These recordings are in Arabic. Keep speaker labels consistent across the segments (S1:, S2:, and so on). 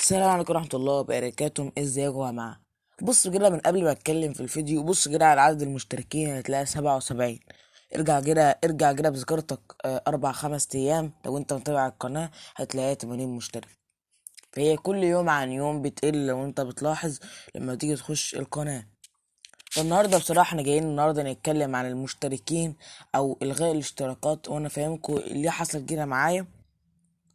S1: السلام عليكم ورحمة الله وبركاته. ازيكم يا جماعة؟ بص كده من قبل ما اتكلم في الفيديو، بص كده على عدد المشتركين هتلاقي 77. ارجع كده بذاكرتك 4 5 ايام لو انت متابع القناة هتلاقيها 80 مشترك. فهي كل يوم عن يوم بتقل لو انت بتلاحظ لما تيجي تخش القناة. فالنهاردة بصراحة احنا جايين النهاردة نتكلم عن المشتركين او الغاء الاشتراكات، وانا فاهمكم ليه حصل كده معايا.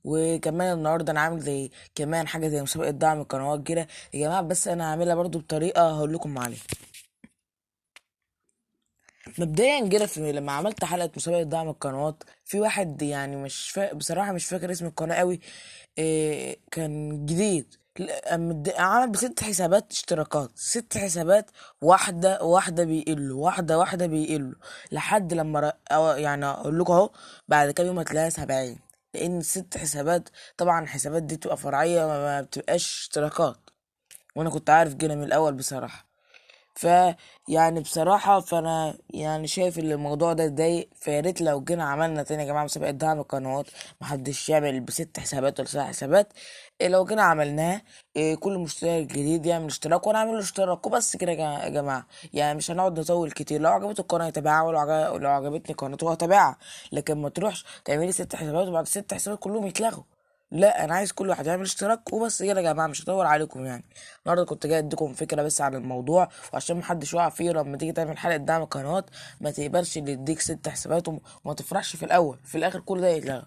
S1: وكمان النهارده انا عامل زي كمان حاجه زي مسابقه دعم القنوات كده يا جماعه، بس انا هعملها برضو بطريقه هقول لكم عليها. مبدئيا كده لما عملت حلقه مسابقه دعم القنوات، في واحد يعني بصراحه مش فاكر اسم القناه قوي. كان جديد. عمل ب6 حسابات اشتراكات، 6 حسابات. واحدة بيقلوا، واحدة بيقلوا لحد لما يعني اقول لكم اهو، بعد كام يوم هتلاقيها 70. لان ال6 حسابات طبعا الحسابات دي بتبقى فرعية، ما بتبقاش اشتراكات. وانا كنت عارف كده من الاول بصراحة. ف يعني بصراحة فأنا يعني شايف إن الموضوع ده ضايق، فياريت لو جينا عملنا تاني يا جماعة مسابقة دعم القنوات. محدش يعمل ب6 حسابات ولا 7 حسابات. لو جينا عملناه، كل مشترك جديد يعمل اشتراك وأنا أعمل له اشتراك وبس كده يا جماعة. يعني مش هنقعد نطول كتير. لو عجبته القناة يتابعها، لو عجبتني قناته هتابعها. لكن ما تروحش تعملي 6 حسابات وبعد ال6 حسابات كلهم يتلغوا. لا، انا عايز كل واحد يعمل اشتراك وبس كده يا جماعه، مش هطول عليكم يعني. النهارده كنت جاي اديكم فكره بس عن الموضوع، وعشان محدش يقع فيه لما تيجي تعمل حلقه دعم قنوات. ما تقبلش اللي يديك 6 حسابات وما تفرحش في الاول، في الاخر كل ده يتلغى.